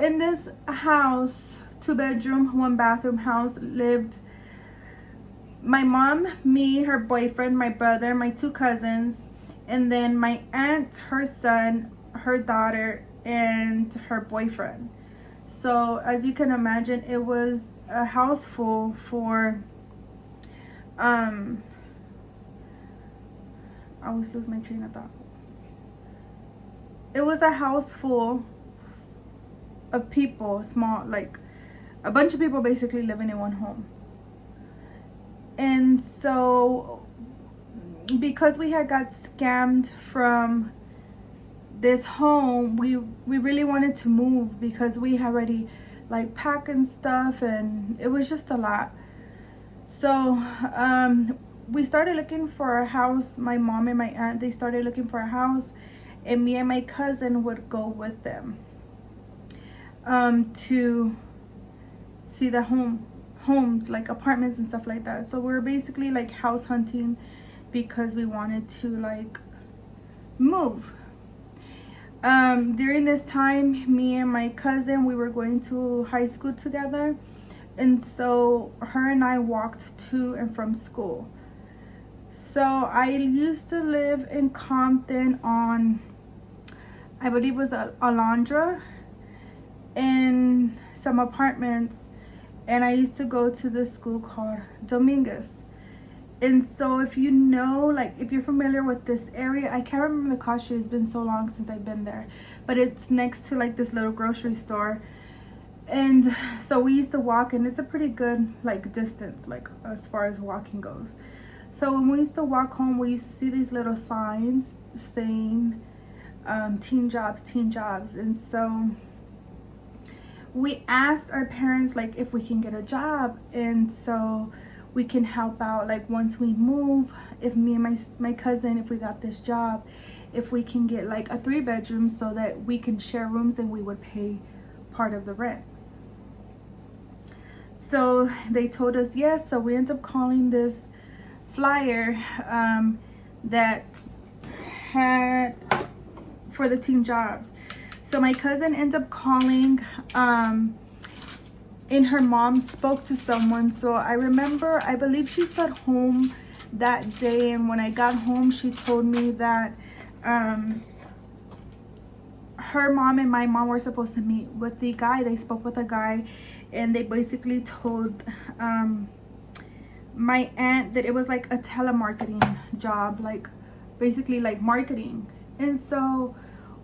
in this house, 2-bedroom, 1-bathroom house, lived my mom, me, her boyfriend, my brother, my 2 cousins, and then my aunt, her son, her daughter, and her boyfriend. So as you can imagine, it was a house full for I always lose my train of thought. It was a house full of people, small, like a bunch of people basically living in one home. And so because we had got scammed from this home, we really wanted to move because we had already like packing stuff and it was just a lot. So we started looking for a house. My mom and my aunt, they started looking for a house, and me and my cousin would go with them to see the homes, like apartments and stuff like that. So we were basically like house hunting because we wanted to like move. During this time, me and my cousin, we were going to high school together, and so her and I walked to and from school. So I used to live in Compton on, I believe it was Alondra, in some apartments, and I used to go to this school called Dominguez. And so if you know, like if you're familiar with this area, I can't remember the cost street, it's been so long since I've been there, but it's next to like this little grocery store. And so we used to walk, and it's a pretty good like distance, like as far as walking goes. So when we used to walk home, we used to see these little signs saying teen jobs. And so we asked our parents like if we can get a job, and so we can help out like once we move, if me and my cousin, if we got this job, if we can get like a 3-bedroom so that we can share rooms and we would pay part of the rent. So they told us yes. So we ended up calling this flyer that had for the teen jobs. So my cousin ended up calling, and her mom spoke to someone. So I remember, I believe she's got home that day, and when I got home, she told me that her mom and my mom were supposed to meet with the guy. They spoke with a guy, and they basically told my aunt that it was like a telemarketing job, like basically like marketing. And so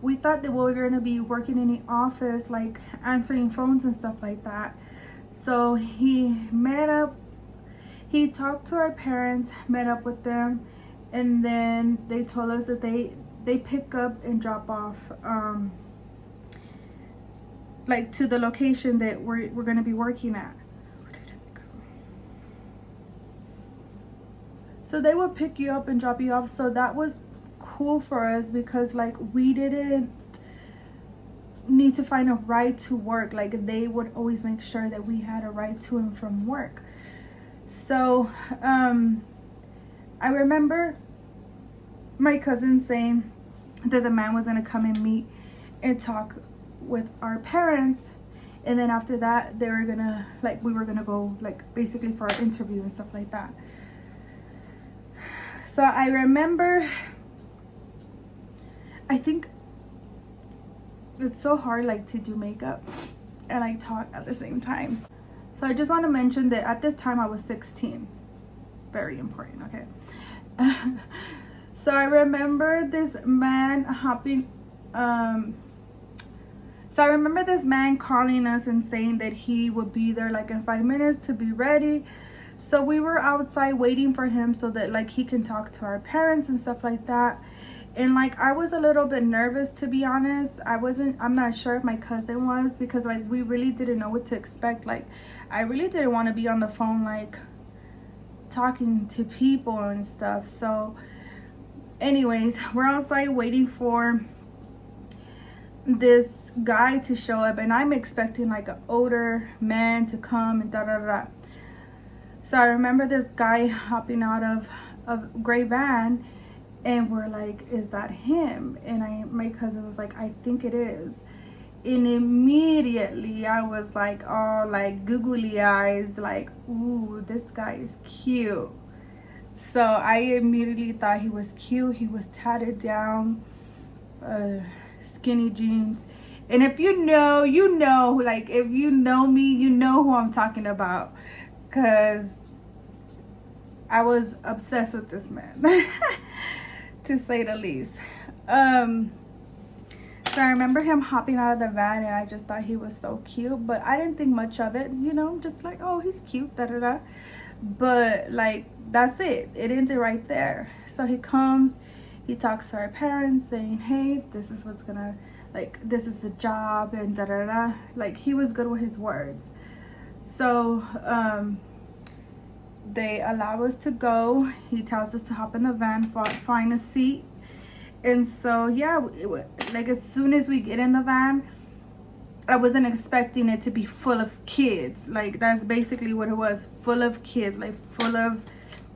we thought that we were going to be working in the office, like answering phones and stuff like that. So he talked to our parents, met up with them, and then they told us that they pick up and drop off like to the location that we're going to be working at. So they would pick you up and drop you off. So that was cool for us because like we didn't need to find a ride to work. Like they would always make sure that we had a ride to and from work. So I remember my cousin saying that the man was going to come and meet and talk with our parents, and then after that they were gonna like we were gonna go like basically for our interview and stuff like that. So I remember, I think it's so hard like to do makeup and like talk at the same time. So I just want to mention that at this time I was 16. Very important, okay? So I remember this man So I remember this man calling us and saying that he would be there like in 5 minutes to be ready. So we were outside waiting for him so that like he can talk to our parents and stuff like that. And like I was a little bit nervous, to be honest. I'm not sure if my cousin was, because like we really didn't know what to expect. Like I really didn't want to be on the phone like talking to people and stuff. So anyways, we're outside waiting for this guy to show up, and I'm expecting like an older man to come and da da da. So I remember this guy hopping out of a gray van, and we're like, is that him? And my cousin was like, I think it is. And immediately I was like, oh, like googly eyes, like, ooh, this guy is cute. So I immediately thought he was cute. He was tatted down, skinny jeans. And if you know, you know, like if you know me, you know who I'm talking about. Because I was obsessed with this man, to say the least. So I remember him hopping out of the van, and I just thought he was so cute, but I didn't think much of it, you know, just like, oh, he's cute, da da da. But like, that's it. It ended right there. So he comes, he talks to our parents saying, hey, this is what's gonna, like, this is the job, and da da da. Like, he was good with his words. So they allow us to go. He tells us to hop in the van, find a seat. And so, yeah, like as soon as we get in the van, I wasn't expecting it to be full of kids. Like, that's basically what it was, full of kids, like full of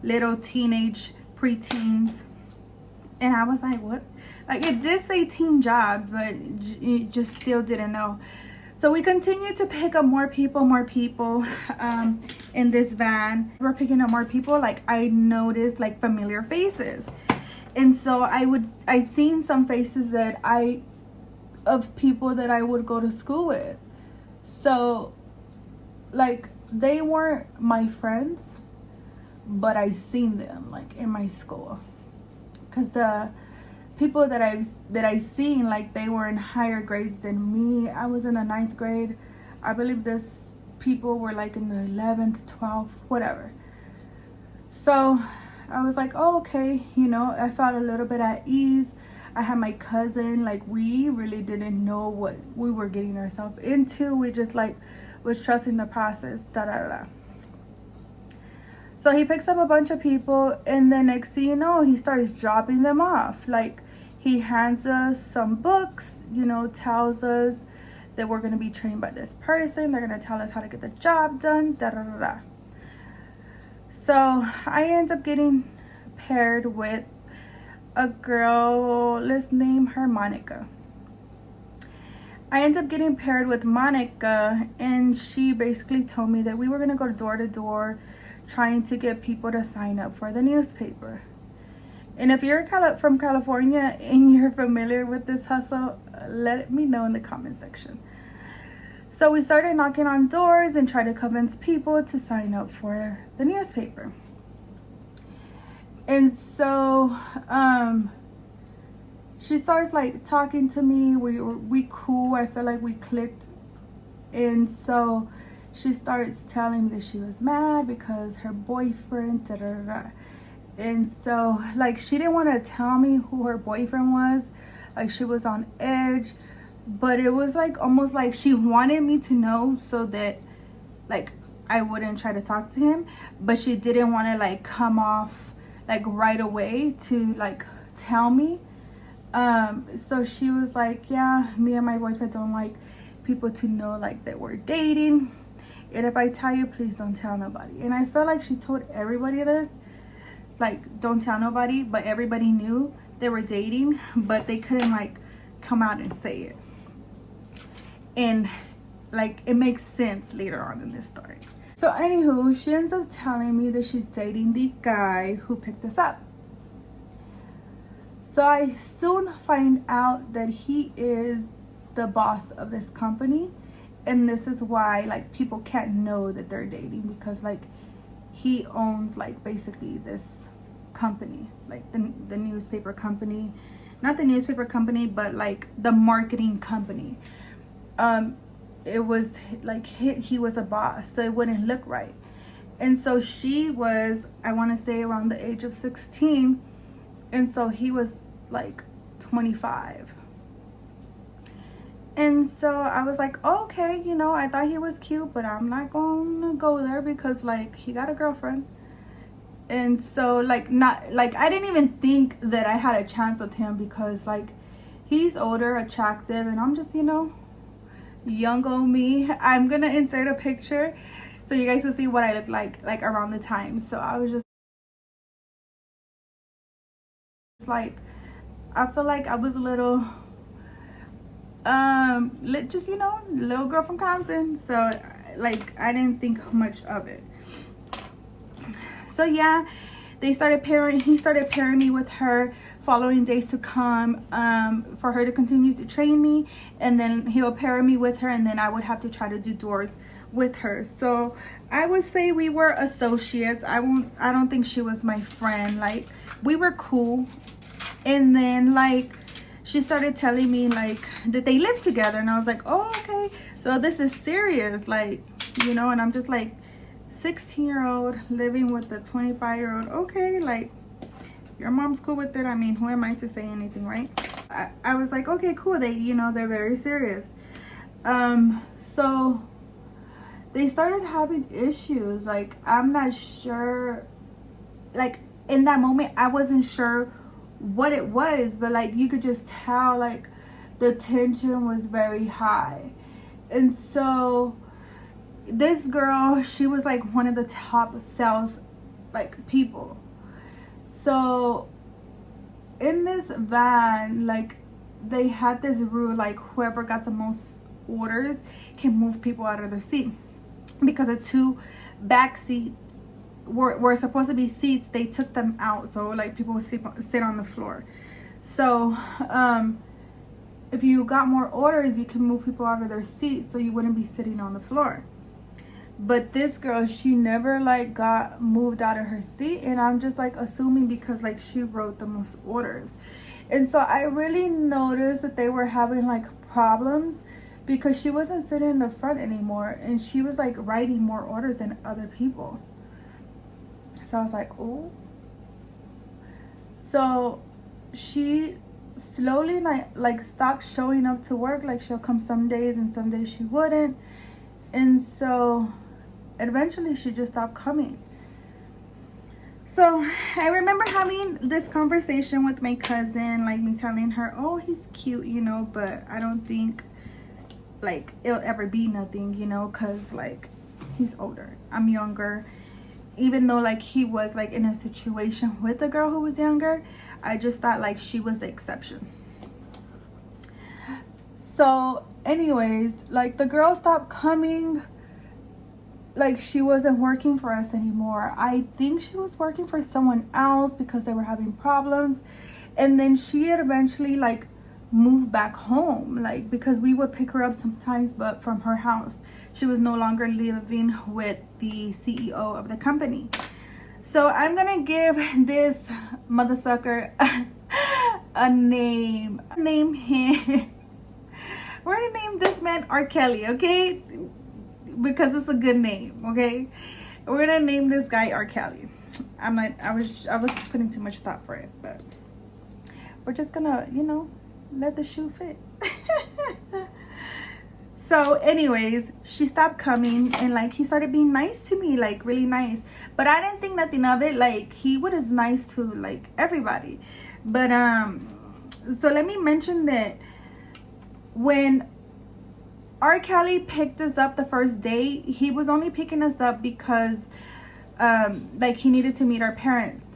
little teenage preteens. And I was like, what? Like, it did say teen jobs, but you just still didn't know. So we continued to pick up more people in this van. We're picking up more people. Like, I noticed like familiar faces. And so I seen some faces of people that I would go to school with. So like, they weren't my friends, but I seen them like in my school. Cause the people that I seen, like, they were in higher grades than me. I was in the 9th grade. I believe this people were like in the 11th, 12th, whatever. So I was like, oh, okay, you know, I felt a little bit at ease. I had my cousin, like, we really didn't know what we were getting ourselves into. We just like was trusting the process, da da da. So he picks up a bunch of people, and then next thing you know, he starts dropping them off. Like, he hands us some books, you know, tells us that we're gonna be trained by this person. They're gonna tell us how to get the job done, da da da da. So I end up getting paired with a girl, let's name her Monica. I ended up getting paired with Monica, and she basically told me that we were gonna go door to door trying to get people to sign up for the newspaper. And if you're from California and you're familiar with this hustle, let me know in the comment section. So we started knocking on doors and trying to convince people to sign up for the newspaper. And so she starts like talking to me. We cool. I feel like we clicked. And so she starts telling me that she was mad because her boyfriend, da da da. And so, like, she didn't want to tell me who her boyfriend was. Like, she was on edge. But it was like almost like she wanted me to know so that like I wouldn't try to talk to him, but she didn't want to like come off like right away to like tell me. So she was like, yeah, me and my boyfriend don't like people to know like that we're dating, and if I tell you, please don't tell nobody. And I felt like she told everybody this, like, don't tell nobody, but everybody knew they were dating, but they couldn't like come out and say it. And like, it makes sense later on in this story. So anywho, she ends up telling me that she's dating the guy who picked us up. So I soon find out that he is the boss of this company, and this is why like people can't know that they're dating, because like he owns like basically this company, like the newspaper company, not the newspaper company, but like the marketing company. It was like he was a boss, so it wouldn't look right. And so she was, I want to say, around the age of 16, and so he was like 25. And so I was like, oh, okay, you know, I thought he was cute, but I'm not gonna go there because like he got a girlfriend. And so like, not like, I didn't even think that I had a chance with him because like he's older, attractive, and I'm just, you know, young old me. I'm gonna insert a picture so you guys will see what I look like around the time. So I was just like, I feel like I was a little just, you know, little girl from Compton. So like I didn't think much of it. So yeah, he started pairing me with her following days to come, for her to continue to train me, and then he'll pair me with her, and then I would have to try to do doors with her. So I would say we were associates. I don't think she was my friend. Like, we were cool. And then like she started telling me like that they live together, and I was like, oh, okay, so this is serious, like, you know. And I'm just like, 16-year-old living with a 25-year-old. Okay, like, your mom's cool with it. I mean, who am I to say anything, right? I was like, okay, cool. They, you know, they're very serious. So they started having issues. Like, I'm not sure, like, in that moment I wasn't sure what it was, but like you could just tell like the tension was very high. And so this girl, she was like one of the top sales like people. So in this van, like, they had this rule, like, whoever got the most orders can move people out of their seat, because the two back seats were supposed to be seats. They took them out, so like people would sit on the floor. So if you got more orders, you can move people out of their seats so you wouldn't be sitting on the floor. But this girl, she never like got moved out of her seat, and I'm just like assuming because like she wrote the most orders. And so I really noticed that they were having like problems because she wasn't sitting in the front anymore, and she was like writing more orders than other people. So I was like, oh. So she slowly like stopped showing up to work. Like, she'll come some days and some days she wouldn't. And so eventually she just stopped coming. So I remember having this conversation with my cousin, like me telling her, oh, he's cute, you know, but I don't think like it'll ever be nothing, you know, because like he's older, I'm younger. Even though like he was like in a situation with a girl who was younger, I just thought like she was the exception. So anyways, like the girl stopped coming. Like, she wasn't working for us anymore. I think she was working for someone else because they were having problems. And then she had eventually like moved back home, like, because we would pick her up sometimes, but from her house. She was no longer living with the CEO of the company. So I'm gonna give this mother sucker a name. Name him. We're gonna name this man R. Kelly, okay? Because it's a good name, okay? We're gonna name this guy R. Kelly. I was just putting too much thought for it, but we're just gonna, you know, let the shoe fit. So anyways, she stopped coming, and like he started being nice to me, like really nice. But I didn't think nothing of it. Like, he was nice to like everybody. But so let me mention that when R. Kelly picked us up the first day, he was only picking us up because like he needed to meet our parents.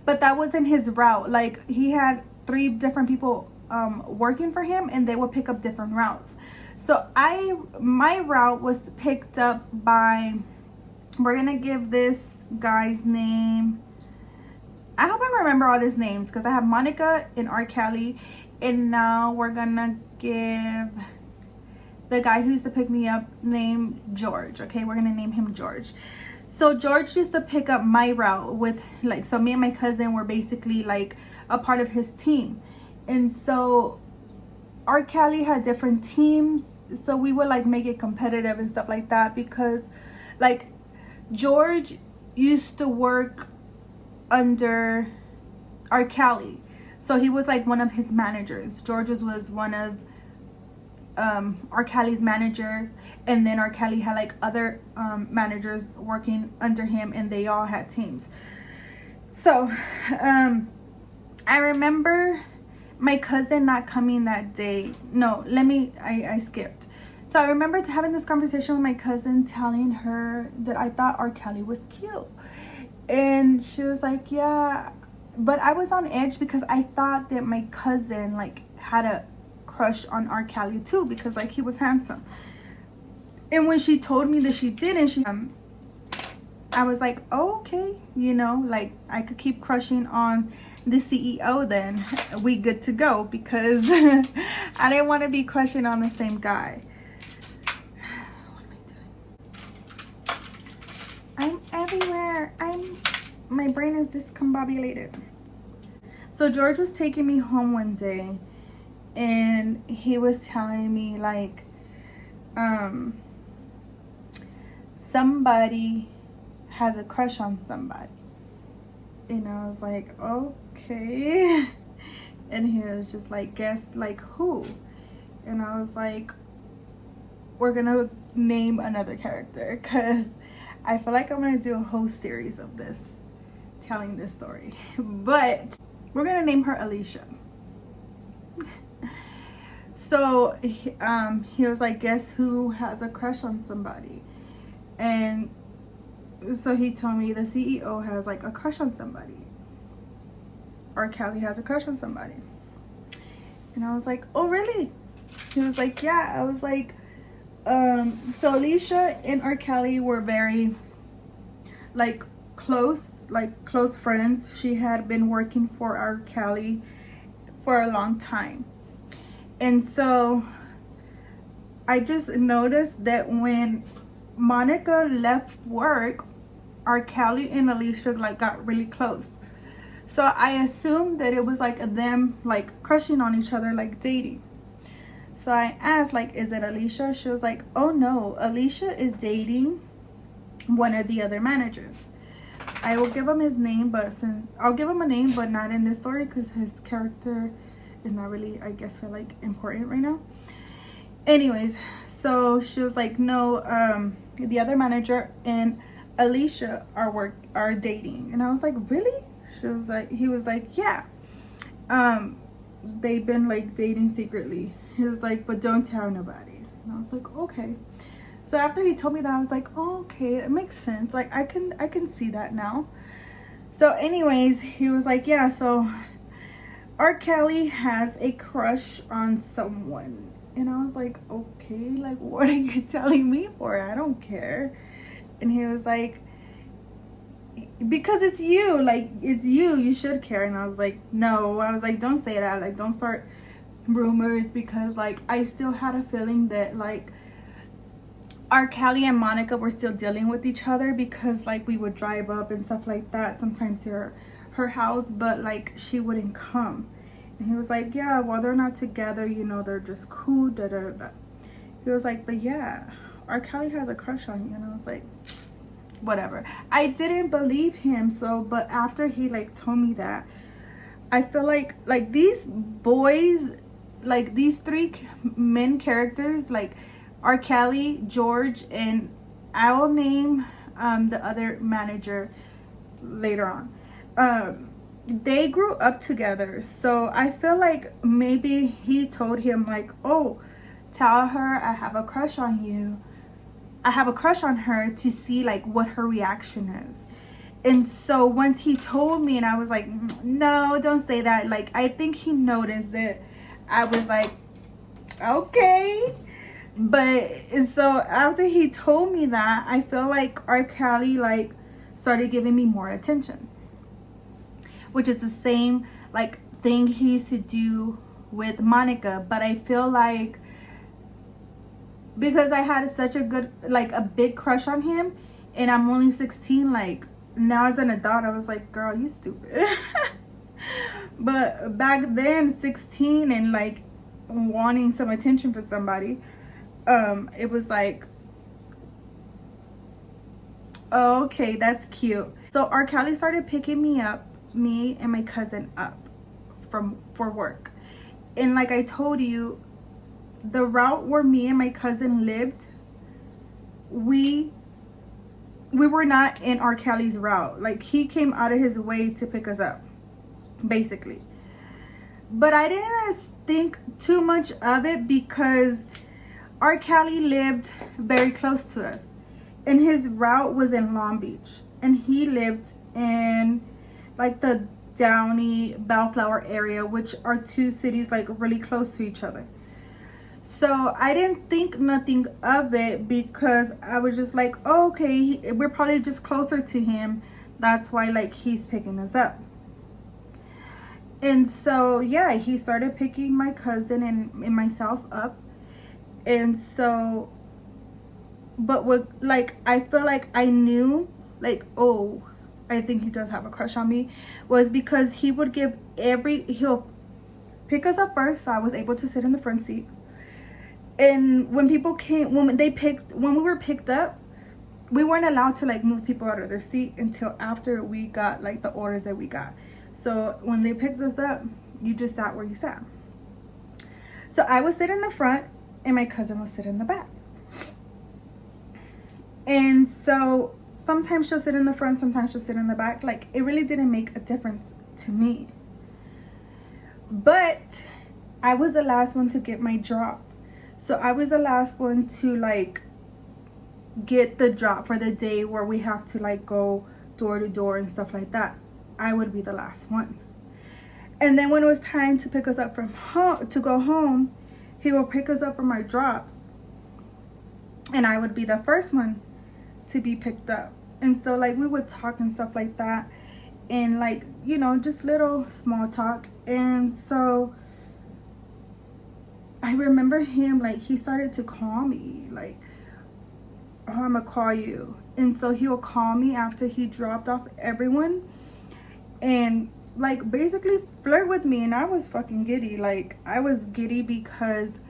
But that wasn't his route. Like, he had 3 different people working for him, and they would pick up different routes. So my route was picked up by, we're gonna give this guy's name, I hope I remember all these names, because I have Monica and R. Kelly. And now we're gonna give the guy who used to pick me up named George. Okay, we're gonna name him George. So George used to pick up my route with like, so me and my cousin were basically like a part of his team. And so R. Kelly had different teams, so we would like make it competitive and stuff like that, because like George used to work under R. Kelly. So he was like one of his managers. George's was one of R. Kelly's managers, and then R. Kelly had like other managers working under him, and they all had teams. So I remember my cousin not coming that day. No, I skipped. So I remember having this conversation with my cousin, telling her that I thought R. Kelly was cute. And she was like, yeah, but I was on edge because I thought that my cousin like had a crush on R. Kelly too, because like he was handsome. And when she told me that she didn't, I was like, oh, okay, you know, like I could keep crushing on the CEO then. We good to go, because I didn't want to be crushing on the same guy. What am I doing? I'm everywhere. My brain is discombobulated. So George was taking me home one day, and he was telling me like, somebody has a crush on somebody. And I was like, okay. And he was just like, guess like who? And I was like, we're gonna name another character, because I feel like I'm gonna do a whole series of this, telling this story. But we're gonna name her Alicia. So he was like, guess who has a crush on somebody? And so he told me the CEO has like a crush on somebody. R. Kelly has a crush on somebody. And I was like, oh really? He was like, yeah. I was like, so Alicia and R. Kelly were very like close friends. She had been working for R. Kelly for a long time. And so I just noticed that when Monica left work, R. Kelly and Alicia like got really close. So I assumed that it was like them like crushing on each other, like dating. So I asked like, is it Alicia? She was like, oh no, Alicia is dating one of the other managers. I will give him his name, but I'll give him a name, but not in this story, because his character is not really, I guess, for like important right now. Anyways, so she was like, no, the other manager and Alicia are dating. And I was like, really? He was like, yeah, they've been like dating secretly. He was like, but don't tell nobody. And I was like, okay. So after he told me that, I was like, oh, okay, it makes sense. Like I can see that now. So anyways, he was like, yeah, so R. Kelly has a crush on someone. And I was like, okay, like what are you telling me for? I don't care. And he was like, because it's you, like it's you should care. And I was like, no. I was like, don't say that, like don't start rumors, because like I still had a feeling that like R. Kelly and Monica were still dealing with each other, because like we would drive up and stuff like that sometimes to her house, but like she wouldn't come. And he was like, yeah, well, they're not together, you know, they're just cool, da da da. He was like, but yeah, R. Kelly has a crush on you. And I was like, whatever. I didn't believe him. So but after he like told me that, I feel like these boys, like these three men characters, like R. Kelly, George, and I will name the other manager later on. They grew up together. So I feel like maybe he told him like, oh, tell her I have a crush on you. I have a crush on her, to see like what her reaction is. And so once he told me, and I was like, no, don't say that. Like, I think he noticed that I was like, okay. But so after he told me that, I feel like R. Kelly like started giving me more attention, which is the same like thing he used to do with Monica. But I feel like because I had such a good, like a big crush on him, and I'm only 16, like now as an adult, I was like, girl, you stupid. But back then, 16 and like wanting some attention for somebody, it was like, oh, okay, that's cute. So R. Kelly started picking me and my cousin up for work. And like I told you, the route where me and my cousin lived, we were not in R. Kelly's route. Like he came out of his way to pick us up, basically. But I didn't think too much of it, because R. Kelly lived very close to us, and his route was in Long Beach, and he lived in like the Downey, Bellflower area, which are two cities like really close to each other. So I didn't think nothing of it because I was just like, oh, okay, we're probably just closer to him. That's why like he's picking us up. And so yeah, he started picking my cousin and myself up. And so, but what, like, I feel like I knew, like, oh, I think he does have a crush on me, was because he would give he'll pick us up first, so I was able to sit in the front seat. And when people came, when we were picked up, we weren't allowed to like move people out of their seat until after we got like the orders that we got. So when they picked us up, you just sat where you sat. So I would sit in the front and my cousin would sit in the back. And so sometimes she'll sit in the front, sometimes she'll sit in the back. Like, it really didn't make a difference to me. But I was the last one to get my drop. So I was the last one to like get the drop for the day where we have to like go door to door and stuff like that. I would be the last one. And then when it was time to pick us up from home, to go home, he will pick us up from our drops. And I would be the first one to be picked up. And so like we would talk and stuff like that. And like, you know, just little small talk. And so I remember him, like, he started to call me, like, oh, I'm gonna call you. And so he will call me after he dropped off everyone and like basically flirt with me. And I was fucking giddy. Like, I was giddy because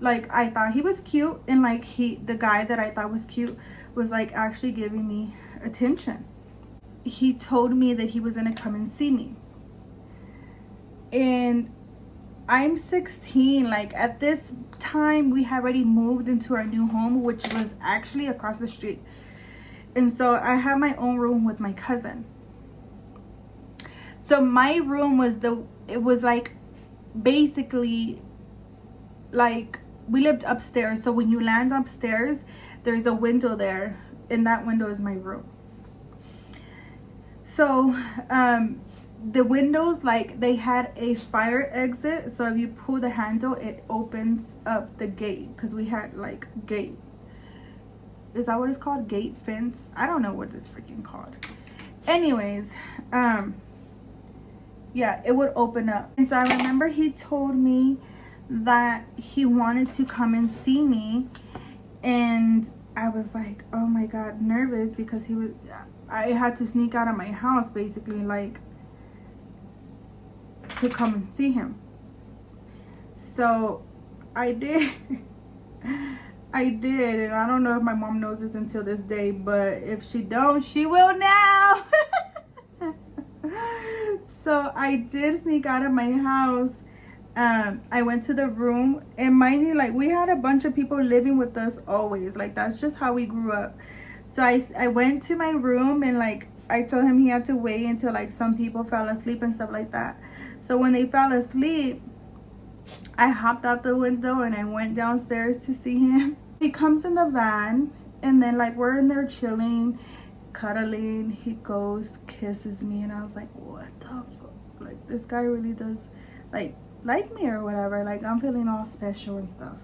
like I thought he was cute, and like the guy that I thought was cute was like actually giving me attention. He told me that he was gonna come and see me. And I'm 16. Like, at this time we had already moved into our new home, which was actually across the street. And so I had my own room with my cousin. So my room was it was like basically like we lived upstairs. So when you land upstairs, there's a window there, and that window is my room. So the windows, like, they had a fire exit, so if you pull the handle, it opens up the gate, because we had like gate, is that what it's called, gate fence? I don't know what this freaking called. Anyways, yeah, it would open up. And so I remember he told me that he wanted to come and see me, and I was like, oh my god, nervous, because I had to sneak out of my house basically, like, to come and see him. So I did. I did, and I don't know if my mom knows this until this day, but if she don't, she will now. So I did sneak out of my house. I went to the room, and mind you, like, we had a bunch of people living with us always. Like, that's just how we grew up. So I went to my room, and like I told him he had to wait until like some people fell asleep and stuff like that. So when they fell asleep, I hopped out the window and I went downstairs to see him. He comes in the van, and then like we're in there chilling, cuddling. He goes, kisses me, and I was like, what the fuck? Like, this guy really does like me or whatever. Like, I'm feeling all special and stuff.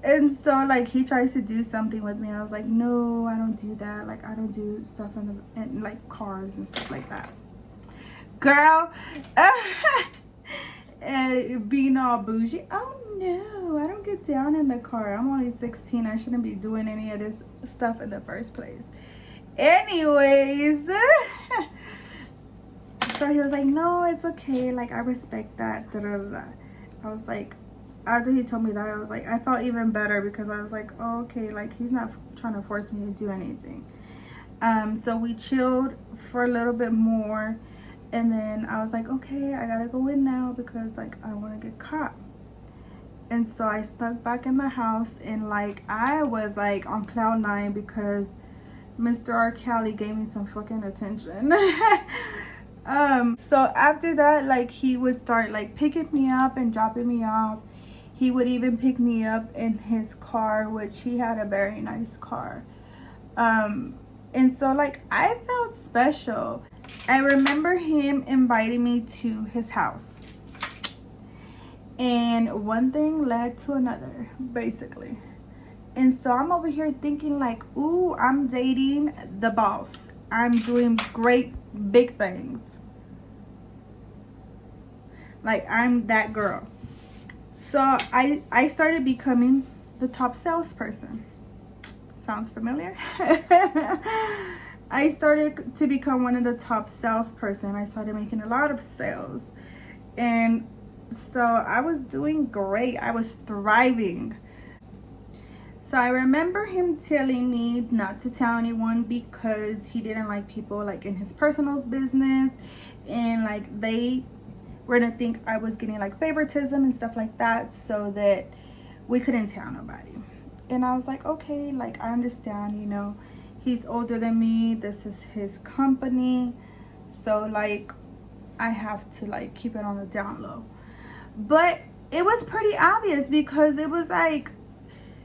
And so like he tries to do something with me, and I was like, no, I don't do that. Like, I don't do stuff in like cars and stuff like that, girl. And being all bougie. Oh no, I don't get down in the car. I'm only 16. I shouldn't be doing any of this stuff in the first place. Anyways, so he was like, no, it's okay, like, I respect that, da, da, da, da. I was like, after he told me that, I was like, I felt even better, because I was like, oh, okay, like, he's not trying to force me to do anything. So we chilled for a little bit more, and then I was like, okay, I gotta go in now, because like I don't want to get caught. And so I stuck back in the house, and like I was like on cloud 9, because Mr. R. Kelly gave me some fucking attention. So after that, like, he would start like picking me up and dropping me off. He would even pick me up in his car, which he had a very nice car. And so like I felt special. I remember him inviting me to his house, and one thing led to another, basically. And so I'm over here thinking like, ooh, I'm dating the boss. I'm doing great big things. Like, I'm that girl. So I started becoming the top salesperson. Sounds familiar? I started to become one of the top salesperson. I started making a lot of sales. And so I was doing great. I was thriving. So I remember him telling me not to tell anyone because he didn't like people like in his personal business, and like they were gonna think I was getting like favoritism and stuff like that, so that we couldn't tell nobody. And I was like, okay, like I understand, you know, he's older than me, this is his company, so like I have to like keep it on the down low. But it was pretty obvious because it was like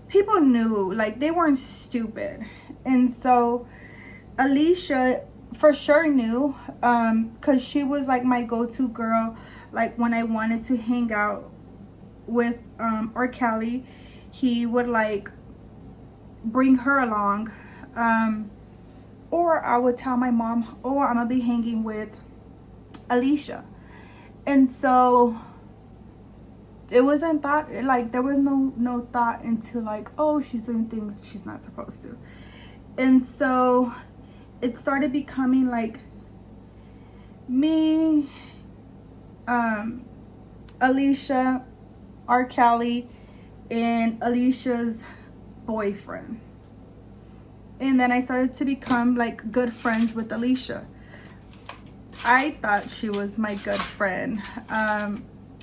people knew, like they weren't stupid. And so Alicia for sure knew, because she was like my go-to girl. Like when I wanted to hang out with R. Kelly, he would like bring her along, or I would tell my mom, oh, I'm gonna be hanging with Alicia. And so it wasn't thought, like there was no thought into like, oh, she's doing things she's not supposed to. And so it started becoming like me, Alicia, R. Kelly, and Alicia's boyfriend. And then I started to become like good friends with Alicia. I thought she was my good friend.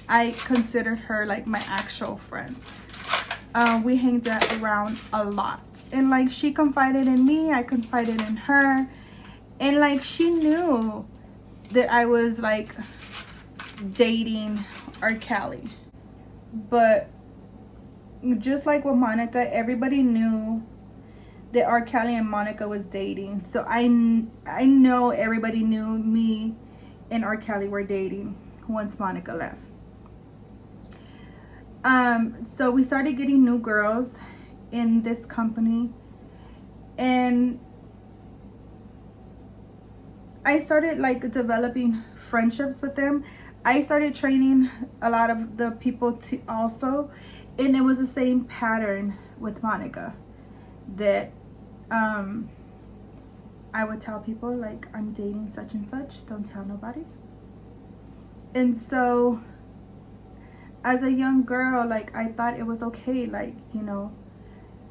I considered her like my actual friend. We hanged out around a lot, and like she confided in me, I confided in her, and like she knew that I was like dating R. Kelly. But just like with Monica, everybody knew that R. Kelly and Monica was dating. So I know everybody knew me and R. Kelly were dating once Monica left. So we started getting new girls in this company, and I started like developing friendships with them. I started training a lot of the people to also, and it was the same pattern with Monica, that I would tell people like, I'm dating such and such, don't tell nobody. And so as a young girl, like I thought it was okay, like, you know,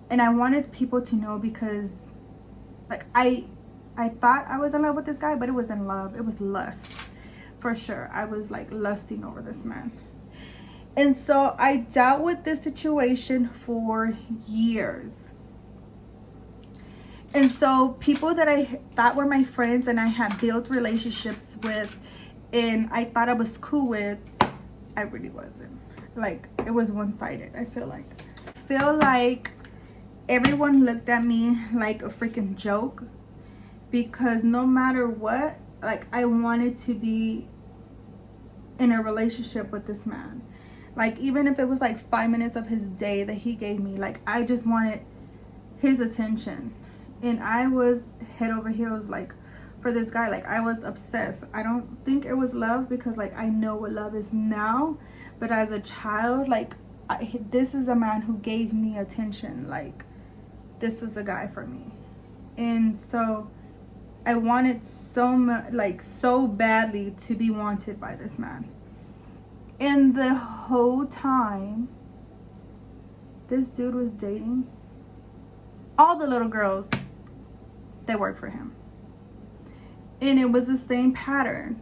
and I wanted people to know, because like I thought I was in love with this guy, but it wasn't love, it was lust. For sure, I was like lusting over this man. And so I dealt with this situation for years. And so people that I thought were my friends and I had built relationships with and I thought I was cool with, I really wasn't. Like, it was one-sided. I feel like everyone looked at me like a freaking joke, because no matter what, like I wanted to be in a relationship with this man. Like, even if it was like 5 minutes of his day that he gave me, like I just wanted his attention. And I was head over heels like for this guy. Like, I was obsessed. I don't think it was love, because like I know what love is now, but as a child, like this is a man who gave me attention. Like, this was a guy for me. And so I wanted so much, like so badly, to be wanted by this man. And the whole time this dude was dating all the little girls that worked for him. And it was the same pattern.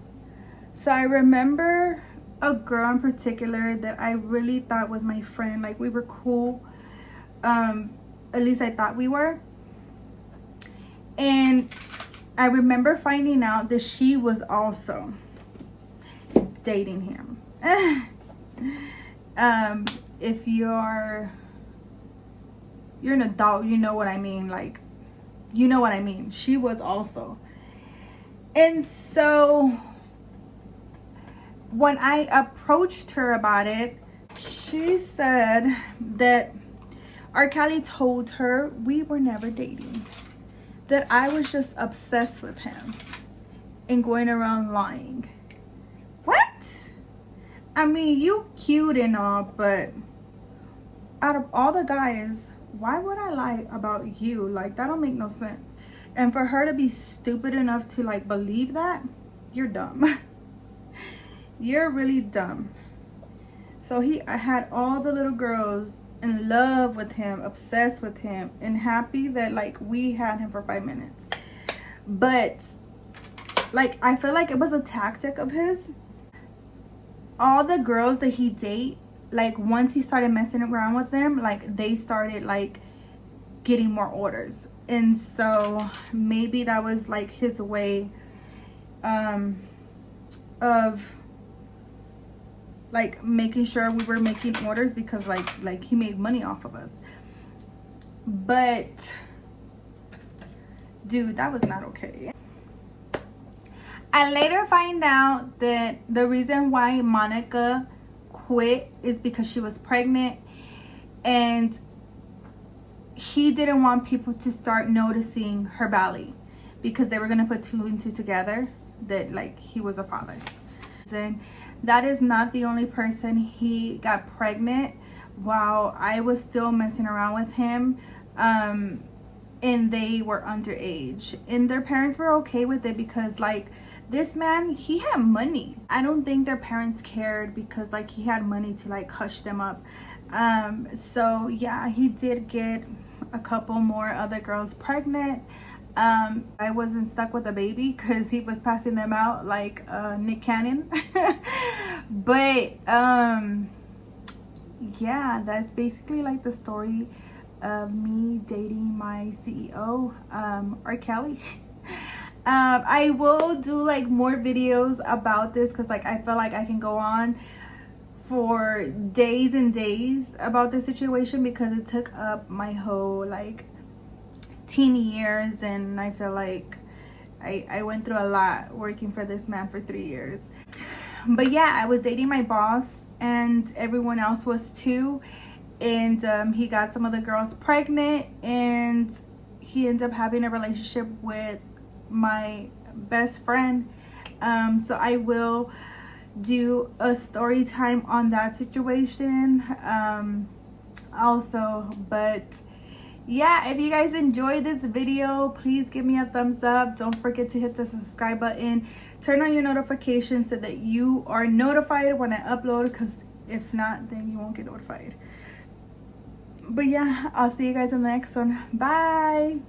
So I remember a girl in particular that I really thought was my friend. Like, we were cool. At least I thought we were. And I remember finding out that she was also dating him. If you're an adult, you know what I mean. Like, you know what I mean. She was also. And so when I approached her about it, she said that R. Kelly told her we were never dating, that I was just obsessed with him and going around lying. What? I mean, you cute and all, but out of all the guys, why would I lie about you? Like, that don't make no sense. And for her to be stupid enough to like believe that, you're dumb. You're really dumb. So I had all the little girls in love with him, obsessed with him, and happy that like we had him for 5 minutes. But like, I feel like it was a tactic of his. All the girls that he date, like once he started messing around with them, like they started like getting more orders. And so maybe that was like his way of like making sure we were making orders, because like he made money off of us. But dude, that was not okay. I later find out that the reason why Monica quit is because she was pregnant, and he didn't want people to start noticing her belly, because they were gonna put 2 and 2 together that like he was a father. And that is not the only person he got pregnant while I was still messing around with him, and they were underage, and their parents were okay with it because like this man, he had money. I don't think their parents cared because like he had money to like hush them up. So yeah, he did get a couple more other girls pregnant. I wasn't stuck with a baby because he was passing them out like Nick Cannon. But yeah, that's basically like the story of me dating my CEO, R. Kelly. I will do like more videos about this because like I feel like I can go on for days and days about this situation, because it took up my whole like teen years, and I feel like I went through a lot working for this man for 3 years. But yeah, I was dating my boss and everyone else was too, and he got some of the girls pregnant, and he ended up having a relationship with my best friend. So I will do a story time on that situation also. But yeah, if you guys enjoyed this video, please give me a thumbs up. Don't forget to hit the subscribe button, turn on your notifications so that you are notified when I upload, because if not, then you won't get notified. But yeah, I'll see you guys in the next one. Bye.